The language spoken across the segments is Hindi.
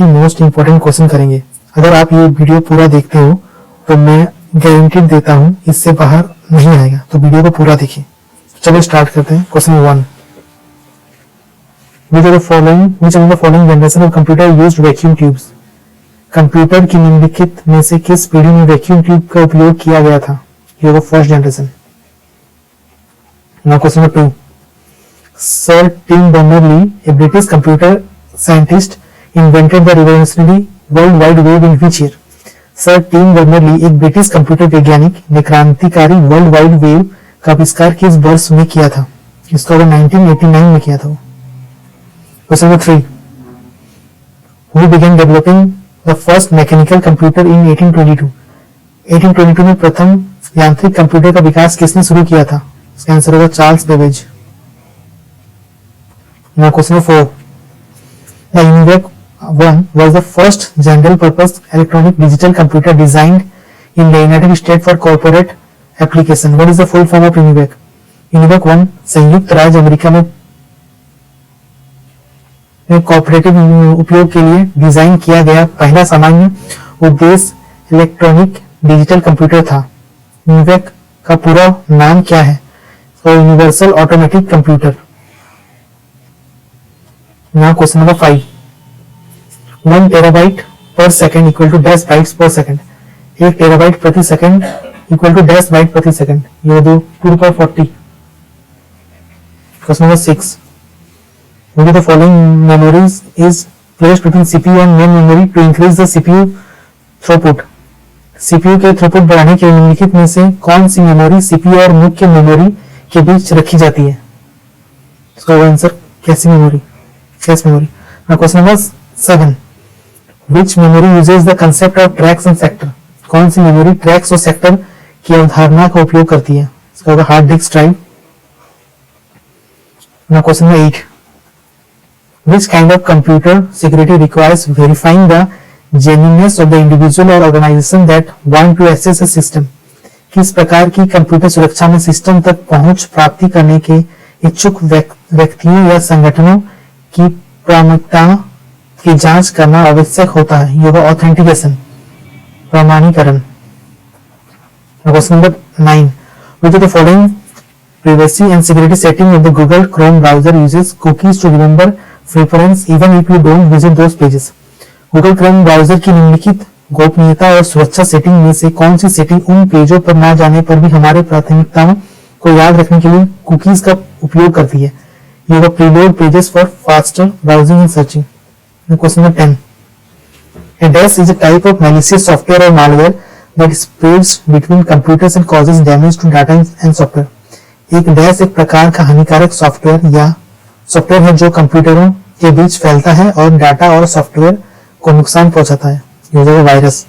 मोस्ट इंपॉर्टेंट क्वेश्चन करेंगे। अगर आप ये वीडियो पूरा देखते हो तो मैं गारंटी देता हूँ इससे बाहर नहीं आएगा, तो वीडियो को पूरा देखिए। चलो स्टार्ट करते हैं। Question 1, which of the following generation of computer used vacuum tubes? Computer की निम्नलिखित में से किस पीढ़ी में वैक्यूम ट्यूब का उपयोग किया गया था? ये होगा first generation. Now question number 2, sir Tim Berners Lee, a British computer scientist, invented the revolutionary world wide web in which year? Sir Tim Berners-Lee एक ब्रिटिश कंप्यूटर वैज्ञानिक ने क्रांतिकारी वर्ल्ड वाइड वेब का आविष्कार किस वर्ष में किया था? इसका 1989 में किया था। Question number 3, who began developing the first mechanical computer in 1822? 1822 में प्रथम यांत्रिक कंप्यूटर का विकास किसने शुरू किया था? इसका आंसर होगा Charles Babbage. Now question number 4, the ENIAC 1 was the first general purpose electronic digital computer designed in the United States for corporate application. What is the full form of ENIAC? ENIAC 1 संयुक्त राज्य अमेरिका में कॉर्पोरेटिव उपयोग के लिए डिजाइन किया गया पहला सामान्य उद्देश्य इलेक्ट्रॉनिक डिजिटल कंप्यूटर था। ENIAC का पूरा नाम क्या है? तो universal automatic computer. Now question number 5, 1 terabyte per second equal to dash bytes per second. 1 terabyte प्रति second equal to dash byte प्रति सेकंड, ये 2^40। Question number 6, which of the following memories is placed between CPU and main memory to increase the CPU throughput? CPU के थ्रूपुट बढ़ाने के निम्नलिखित में से कौन सी मेमोरी CPU और मुख्य मेमोरी के बीच रखी जाती है? इसका answer cache memory. Now question number 7, which memory uses the concept of tracks and sector? कौन सी मेमोरी ट्रैक्स और सेक्टर की अवधारणा का उपयोग करती है? इसका होगा hard disk drive. Now question number 8, which kind of computer security requires verifying the genuineness of the individual or organization that want to access a system? किस प्रकार की कंप्यूटर सुरक्षा में सिस्टम तक पहुंच प्राप्ति करने के इच्छुक व्यक्तियों या संगठनों की प्रामाणिकता की जांच करना आवश्यक होता है? ये होगा ऑथेंटिकेशन, प्रमाणीकरण। Question number 9, which of the following privacy and security setting of the Google Chrome browser uses cookies to remember preference even if you don't visit those pages? Google Chrome browser की निम्नलिखित गोपनीयता और सुरक्षा सेटिंग में से कौन सी सेटिंग उन पेजों पर ना जाने पर भी हमारे प्राथमिकताओं को याद रखने के लिए कुकीज का उपयोग करती है? ये होगा preload pages for faster browsing and searching. Question number 10, a dash is a type of malicious software or malware that spreads between computers and causes damage to data and software. एक डैश एक प्रकार का हानिकारक सॉफ्टवेयर या सॉफ्टवेयर है जो कंप्यूटरों के बीच फैलता है और डाटा और सॉफ्टवेयर को नुकसान पहुंचाता है। ये जो virus.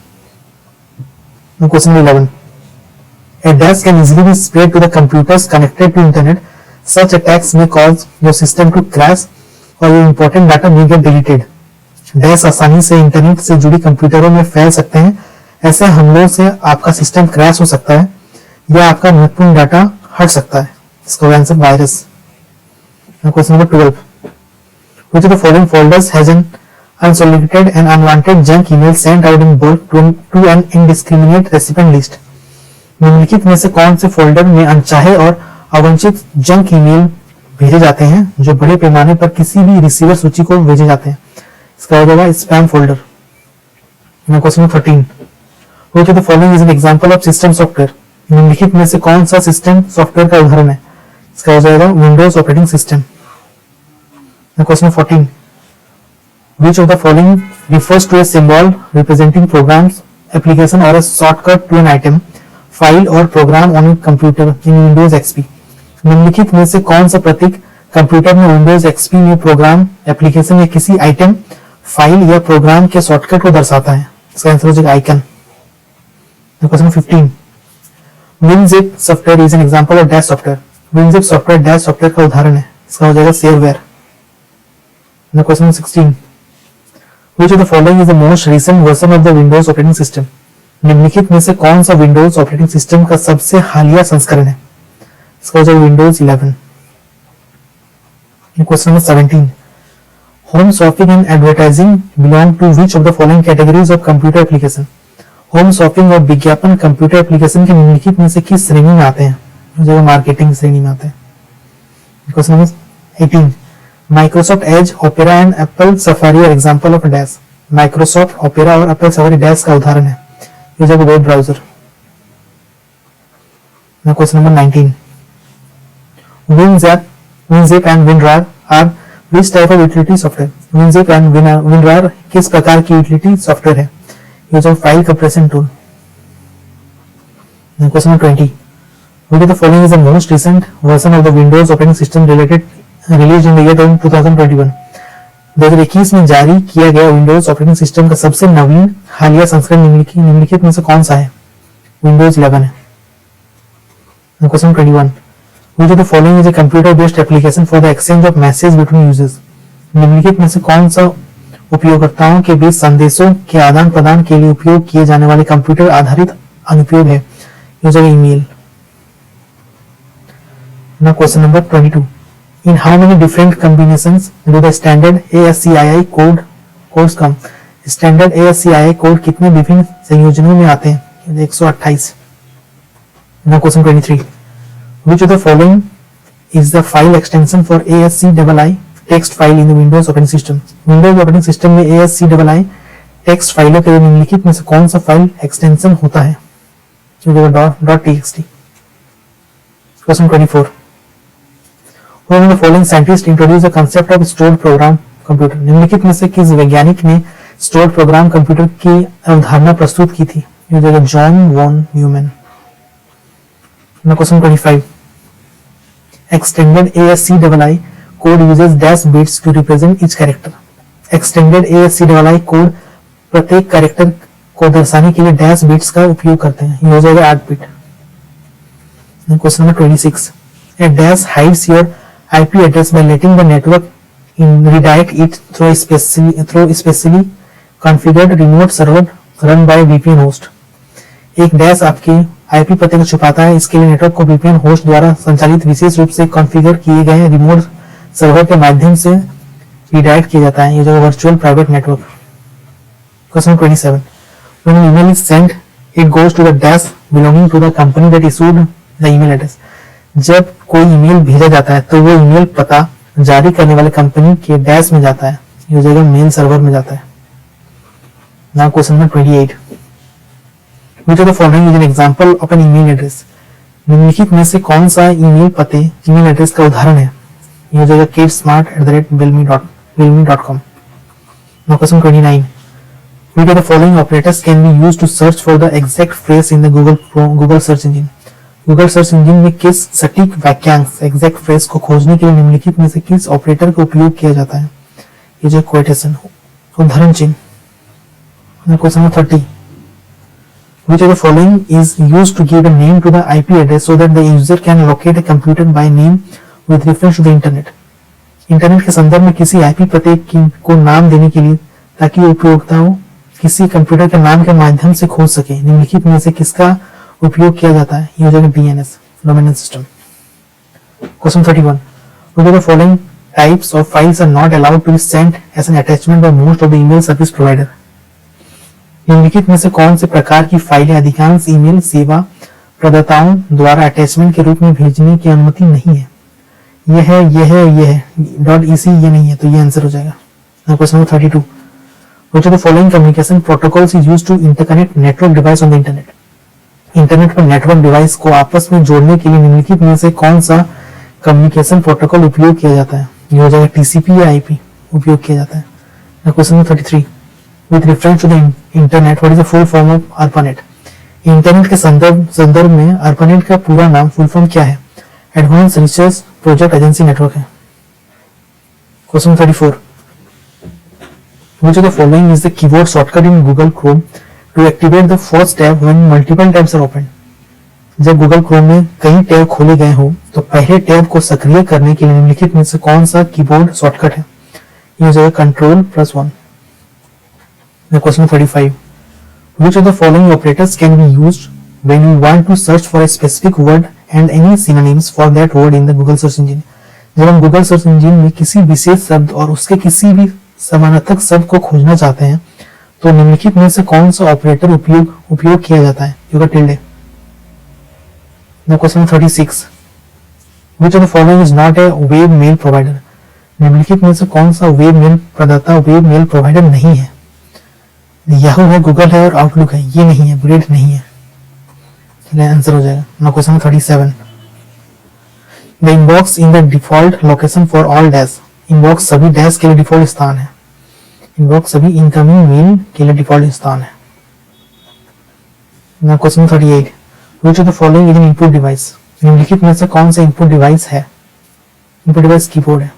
Question 11, a dash can easily be spread to the computers connected to internet. Such attacks may cause your system to crash or your important data may get deleted. Dash आसानी से इंटरनेट से जुड़ी कंप्यूटरों में फैल सकते हैं। ऐसे हमलों से आपका सिस्टम क्रैश हो सकता है या आपका महत्वपूर्ण डाटा हट सकता है। इसका answer virus. Question number 12, which of the following folders has an unsolicited and unwanted junk email sent out in bulk to an indiscriminate recipient list? निम्नलिखित में से कौन से फोल्डर में अनचाहे और अवांछित जंक ईमेल भेजे जाते हैं जो बड़े पैमाने पर किसी भी रिसीवर सूची को भेजे जाते हैं? इसका होगा spam folder. Question number 13, which of the following is an example of system software? निम्नलिखित में से कौन सा सिस्टम सॉफ्टवेयर का उदाहरण है? इसका हो जाएगा Windows operating system. Question 14, which of the following refers to a symbol representing programs, application or a shortcut to an item, file or program on a computer in Windows XP? निम्नलिखित में से कौन सा प्रतीक कंप्यूटर में Windows XP में प्रोग्राम, एप्लीकेशन या किसी आइटम, फाइल या प्रोग्राम के शॉर्टकट को दर्शाता है? इसका आंसर हो जाएगा icon. Question 15, WinZip software is an example of dash software. WinZip software dash software का उदाहरण है। इसका हो जाएगा shareware. Question 16, which of the following is the most recent version of the Windows operating system? निम्नलिखित में से कौन सा विंडोज ऑपरेटिंग सिस्टम का सबसे हालिया संस्करण है? इसका हो जाएगा Windows 11। Question number 17, Home shopping and advertising belong to which of the following categories of computer application? Home shopping और विज्ञापन कंप्यूटर एप्लीकेशन के निम्नलिखित में से किस श्रेणी में आते हैं? जो मार्केटिंग श्रेणी में आते हैं। Question number 18, Microsoft Edge, Opera and Apple Safari are example of dash. Microsoft, Opera और एप्पल सफारी डैश का उदाहरण है। ये जो web browser. Question number 19, WinZip and WinRAR are which type of utility software? WinZip and WinRAR किस प्रकार की यूटिलिटी सॉफ्टवेयर है? Use of file compression tool. Question number 20, which of the following is the most recent version of the Windows operating system released in the year 2021? 2021 में जारी किया गया विंडोज ऑपरेटिंग सिस्टम का सबसे नवीन हालिया संस्करण निम्नलिखित में से कौन सा है? विंडोज 11 है। Question 21, which of the following is a computer based application for the exchange of messages between users? निम्नलिखित में से कौन सा उपयोगकर्ताओं के बीच संदेशों के आदान प्रदान के लिए उपयोग किए जाने वाले कंप्यूटर आधारित अनुप्रयोग है? User email. Now question number 22, in how many different combinations do the standard ASCII codes come? Standard ASCII code कितने विभिन्न संयोजनों में आते हैं? 128। Now question 23, which of the following is the file extension for ASCII text file in the Windows operating system? Windows operating system में ASCII text फाइलों के निम्नलिखित में से कौन सा फाइल एक्सटेंशन होता है? .txt। Question 24, who of the following scientists introduced the concept of stored program computer? निम्नलिखित में से किस वैज्ञानिक ने stored program computer की अवधारणा प्रस्तुत की थी? John von Neumann. Question 25, extended ASCII code uses dash bits to represent each character. Extended ASCII code प्रत्येक कैरेक्टर को दर्शाने के लिए डैश बिट्स का उपयोग करते हैं। ये हो जाएगा 8 bit. Question number 26, a dash hides your IP address by letting the network redirect it through specially configured remote server run by VPN host. एक डैश आपके आईपी पते को छुपाता है। इसके लिए नेटवर्क को VPN होस्ट द्वारा संचालित विशेष रूप से कॉन्फ़िगर किए गए रिमोट सर्वर के माध्यम से रिडायरेक्ट किया जाता है। ये जो virtual private network. Question 27, when an email is sent, it goes to the dash belonging to the company that issued the email address. जब कोई ईमेल भेजा जाता है तो वो ईमेल पता जारी करने वाले कंपनी के डैश में जाता है। ये हो जाएगा मेल सर्वर में जाता है। Now question number 28, which of the following is an example of an email address? निम्नलिखित में से कौन सा ईमेल पते ईमेल एड्रेस का उदाहरण है? ये हो जाएगा kidsmart@bilme.com। Now question 29, which of the following operators can be used to search for the exact phrase in the Google search engine? Google search engine में किस सटीक वाक्यांश exact phrase को खोजने के लिए निम्नलिखित में से किस ऑपरेटर का उपयोग किया जाता है? ये जो क्वोटेशन उदाहरण चिन्ह। Question number 30, which of the following is used to give a name to the IP address so that the user can locate a computer by name with reference to the internet? Internet के संदर्भ में किसी आईपी पते को नाम देने के लिए ताकि उपयोगकर्ता किसी कंप्यूटर के नाम के माध्यम से खोज सके। निम्नलिखित में से किसका उपयोग किया जाता है? ये हो जाएगा DNS, domain system. Question 31, which of the following types of files are not allowed to be sent as an attachment by most of the email service provider? निम्नलिखित में से कौन से प्रकार की फाइलें अधिकांश ईमेल सेवा प्रदाताओं द्वारा अटैचमेंट के रूप में भेजने की अनुमति नहीं है? ये है .ec ये नहीं है, तो ये आंसर हो जाएगा। Question number 32, which of the following communication protocols is used to interconnect network device on the internet? Internet पर नेटवर्क डिवाइस को आपस में जोड़ने के लिए निम्नलिखित में से कौन सा कम्युनिकेशन प्रोटोकॉल उपयोग किया जाता है? ये हो जाएगा TCP या IP उपयोग किया जाता है। Question number 33, with reference to the internet, what is the full form of ARPANET? Internet के संदर्भ में ARPANET का पूरा नाम फुल फॉर्म क्या है? Advance research project agency network है। Question 34, which of the following is the keyboard shortcut in Google Chrome to activate the first tab when multiple tabs are opened? जब Google Chrome में कई टैब खोले गए हो तो पहले टैब को सक्रिय करने के लिए निम्नलिखित में से कौन सा कीबोर्ड शॉर्टकट है? ये हो जाएगा Ctrl+1। Question 35, which of the following operators can be used when you want to search for a specific word and any synonyms for that word in the Google search engine? जब हम गूगल सर्च इंजिन में किसी विशेष शब्द और उसके किसी भी समानार्थक शब्द को खोजना चाहते हैं तो निम्नलिखित में से कौन सा ऑपरेटर उपयोग किया जाता है? योगा tilde. Question 36, which of the following is not a web mail provider? निम्नलिखित में से कौन सा वेब मेल प्रदाता वेब मेल प्रोवाइडर नहीं है? याहू है, गूगल है और आउटलुक है, ये नहीं है, ब्रेड नहीं है। चलिए आंसर हो जाएगा। Now question 37, the inbox in the default location for all dash. Inbox सभी डैश के लिए डिफॉल्ट स्थान है। इनबॉक्स सभी इनकमिंग मेल के लिए डिफॉल्ट स्थान है। Now question 38, which of the following is an input device? निम्नलिखित में से कौन सा इनपुट डिवाइस है? इनपुट डिवाइस कीबोर्ड है।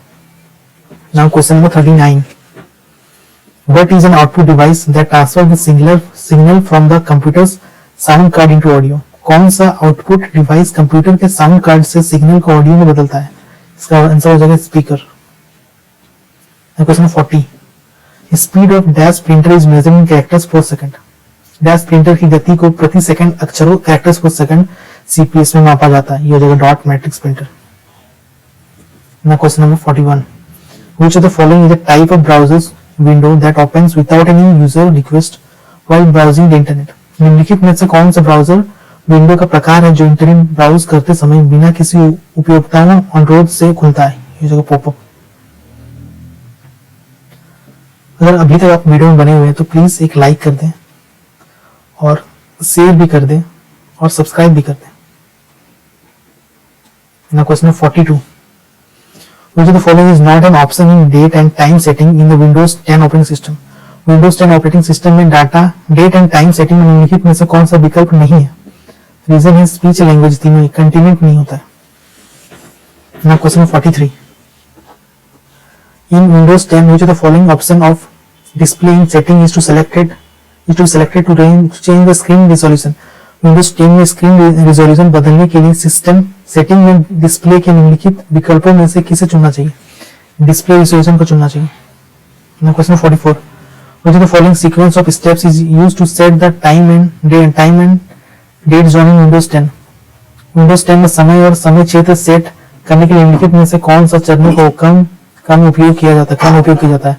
Now question number 39, what is an output device that transfers the signal from the computer's sound card into audio? कौन सा आउटपुट डिवाइस कंप्यूटर के साउंड कार्ड से सिग्नल को ऑडियो में बदलता है? इसका आंसर हो जाएगा speaker. Question 40, speed of dash printer is measured in characters पर सेकंड। डैश प्रिंटर की गति को प्रति सेकंड अक्षरों कैरेक्टर्स पर सेकंड सीपीएस में मापा जाता है। ये हो जाएगा dot matrix printer. Question number 41, which of the following is a type of browsers window that opens without any user request while browsing the internet? निम्नलिखित में से कौन सा ब्राउजर विंडो का प्रकार है जो इंटरनेट ब्राउज करते समय बिना किसी उपयोक्ताओं अनुरोध से खुलता है? ये जगह पॉपअप। अगर अभी तक आप वीडियो में बने हुए हैं तो प्लीज एक लाइक कर दें और शेयर भी कर दें और सब्सक्राइब भी कर दें। Now question 42, which of the following is not an option in date and time setting in the Windows 10 operating system? Windows 10 operating system में data date and time setting में निम्नलिखित में से कौन सा विकल्प नहीं है? रीजन है स्पीच लैंग्वेज, तीनों ही कंटिन्यूट नहीं होता है। Now question 43, in Windows 10 which of the following option of display in setting is selected to change the screen resolution? Windows 10 में स्क्रीन रिजोल्यूशन बदलने के लिए सिस्टम सेटिंग में डिस्प्ले के निम्नलिखित विकल्पों में से किसे चुनना चाहिए? डिस्प्ले रिजोल्यूशन को चुनना चाहिए। Now question 44, which of the following sequence of steps is used to set the time and date zone in Windows 10? Windows 10 में समय और समय क्षेत्र सेट करने के लिए निम्नलिखित में से कौन सा चरणों को कम उपयोग किया जाता है?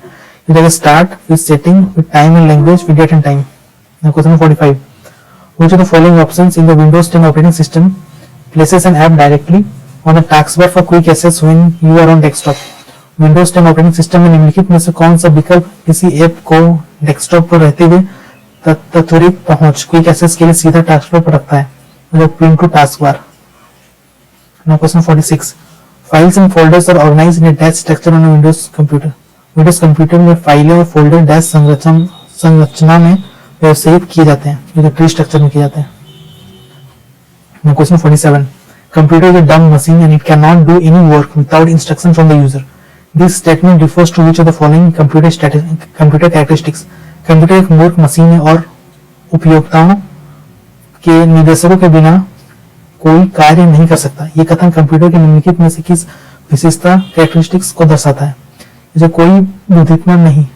ये जगह start with setting with time and language with date and time. Question 45, which of the following options in the Windows 10 operating system places an app directly on the taskbar for quick access when you are on desktop? Windows 10 operating system में निम्नलिखित में से कौन सा विकल्प किसी ऐप को डेस्कटॉप पर रहते हुए त्वरित पहुंच क्विक एक्सेस के लिए सीधा टास्कबार पर रखता है? मतलब pin to taskbar. Question 46, files and folders are organized in a dash structure on Windows computer. Windows computer में फाइलें और फोल्डर डैश संरचना में व्यवस्थित किए जाते हैं, जो ट्री स्ट्रक्चर में किए जाते हैं। Question 47, computer is a dumb machine and it can not do any work without instruction from the user. This statement refers to which of the following computer characteristics? Computer एक मूर्ख मशीन है और उपयोक्ताओं के निर्देशों के बिना कोई कार्य नहीं कर सकता। ये कथन कंप्यूटर के निम्नलिखित में से किस विशेषता कैरेक्टरिस्टिक्स को दर्शाता है? जो कोई बुद्धिमान नहीं,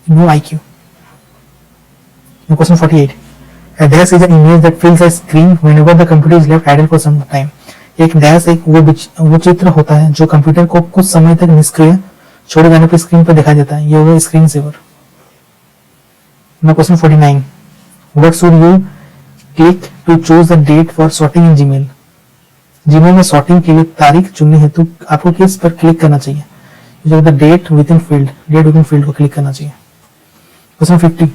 no IQ। Question 48, a dash is an image that fills a screen whenever the computer is left idle for some time. एक डैश एक वो चित्र होता है जो कंप्यूटर को कुछ समय तक निष्क्रिय छोड़े जाने पर स्क्रीन पर दिखाई देता है। ये होगा screen saver. Question 49, what should you click to choose the date for sorting in Gmail? Gmail में सॉर्टिंग के लिए तारीख चुनने हेतु आपको किस पर क्लिक करना चाहिए? जो डेट विद इन फील्ड को क्लिक करना चाहिए। Question 50,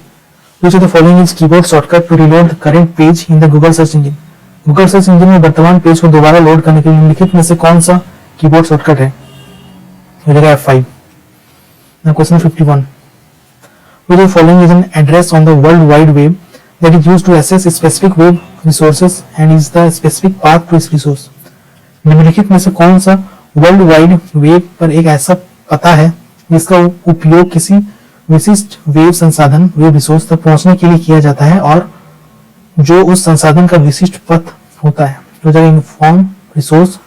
which of the following is keyboard shortcut to reload the current page in the Google search engine? Google search engine में वर्तमान पेज को दोबारा लोड करने के लिए निम्नलिखित में से कौन सा कीबोर्ड शॉर्टकट है? F5। Now question 51, which of the following is an address on the World Wide Web that is used to access specific web resources and is the specific path to its resource? निम्नलिखित में से कौन सा वर्ल्ड वाइड वेब पर एक ऐसा पता है जिसका उपयोग किसी विशिष्ट वेब संसाधन वेब रिसोर्स तक पहुंचने के लिए किया जाता है और जो उस संसाधन का विशिष्ट पथ होता है? तो जगह inform resource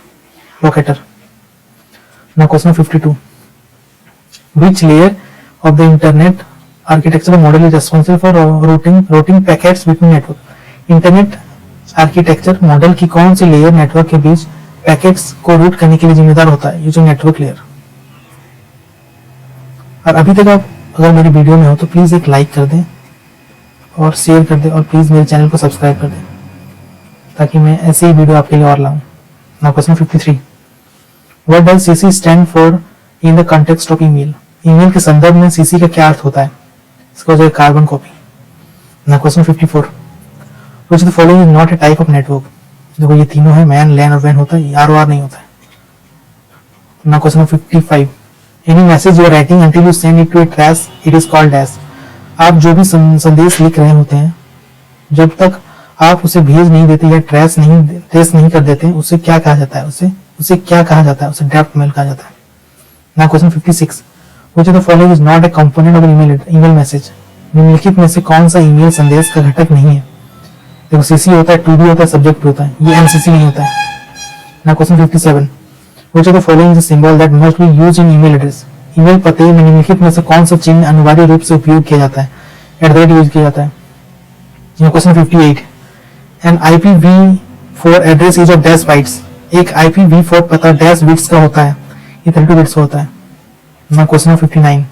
locator. Now question 52, which layer of the internet architecture model is responsible for routing packets between network? Internet architecture model की कौन सी लेयर नेटवर्क के बीच पैकेट्स को रूट करने के लिए जिम्मेदार होता है यूजिंग नेटवर्क लेयर। और अभी तक आप अगर मेरी वीडियो में हो तो प्लीज एक लाइक कर दें और शेयर कर दें और प्लीज मेरे चैनल को सब्सक्राइब कर दें ताकि मैं ऐसे ही वीडियो आपके लिए और लाऊं। Now question 53, what does CC stand for in the context of email? Email के संदर्भ में सीसी का क्या अर्थ होता है? इसका हो जाएगा carbon copy. Now question 54, which of the following is not a type of network? देखो ये तीनों है, मैन, लैन और वैन होता है, आर आर नहीं होता है। Now question 55, any message you are writing until you send it to a trash it is called dash. आप जो भी संदेश लिख रहे होते हैं जब तक आप उसे भेज नहीं देते या ट्रेस नहीं कर देते उसे क्या कहा जाता है? उसे क्या कहा जाता है? उसे ड्राफ्ट मेल कहा जाता है। Now question 56, which of the following is not a component of email message? निम्नलिखित में से कौन सा ईमेल संदेश का घटक नहीं है? देखो सीसी होता है, टू बी होता है, सब्जेक्ट होता है, ये एमसीसी नहीं होता है। Now question 57, which of the following is a symbol that must be used in email address? Email पते में निम्नलिखित में से कौन सा चिन्ह अनिवार्य रूप से उपयोग किया जाता है? @ यूज किया जाता है। Question 58, an IPv4 address is of dash bytes. एक IPv4 पता डैश बिट्स का होता है, ये 32 बिट्स होता है। Now question 59,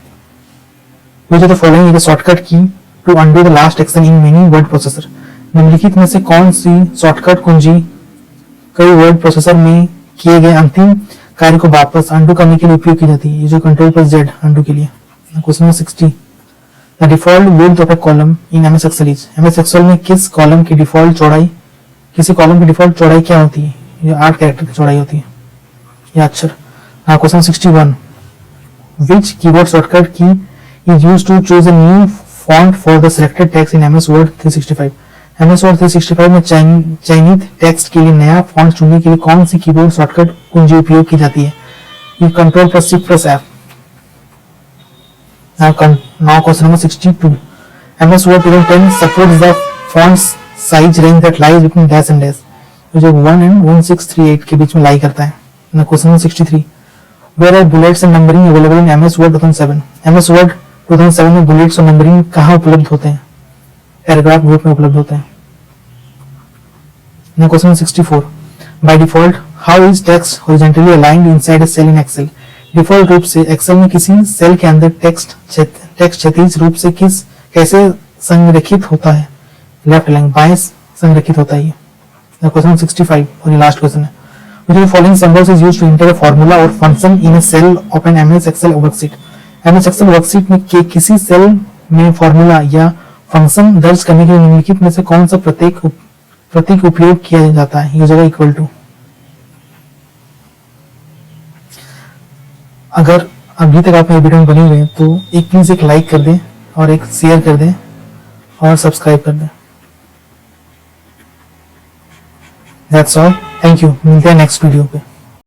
which of the following is a shortcut key to undo the last action in many word processor? निम्नलिखित में से कौन सी शॉर्टकट कुंजी कई वर्ड प्रोसेसर में किए गए अंतिम कार्य को वापस अनडू करने के लिए उपयोग की जाती है? ये जो Ctrl+Z अनडू के लिए। Question 60, the default width of A column in MS Excel is? MS Excel में किसी कॉलम की डिफॉल्ट चौड़ाई क्या होती है? ये 8 कैरेक्टर की चौड़ाई होती है, ये अक्षर। Question 61, which keyboard shortcut key is used to choose a new font for the selected text in MS Word 365? MS Word 365 में चयनित टेक्स्ट के लिए नया फॉन्ट चुनने के लिए कौन सी कीबोर्ड शॉर्टकट कुंजी उपयोग की जाती है? ये Ctrl+Shift+F। Now question number 62, MS Word 2010 supports the font size range that lies between dash and dash, जो 1 and 1638 के बीच में लाई करता है। Now question number 63, where are bullets and numbering available in MS Word 2007? MS Word 2007 में बुलेट्स और नंबरिंग कहाँ उपलब्ध होते हैं? पैराग्राफ ग्रुप में उपलब्ध होते हैं। Now question 64, by default how is text horizontally aligned inside a cell in Excel? Default रूप से एक्सेल में किसी सेल के अंदर टेक्स्ट क्षैतिज रूप से कैसे संरेखित होता है? लेफ्ट लाइन, बाएं संरेखित होता है। ये क्वेश्चन 65 और ये लास्ट क्वेश्चन है। Which of the following symbols is used to enter a formula or function in a cell of an MS Excel worksheet? MS Excel worksheet में किसी सेल में फॉर्मूला या फंक्शन दर्ज करने के लिए निम्नलिखित में से कौन सा प्रतीक उपयोग किया जाता है? ये जगह इक्वल टू। अगर अभी तक आप मेरे वीडियो में बने हुए हैं तो प्लीज एक लाइक कर दें और एक शेयर कर दें और सब्सक्राइब कर दें। दैट्स ऑल, थैंक यू, मिलते हैं नेक्स्ट वीडियो पे।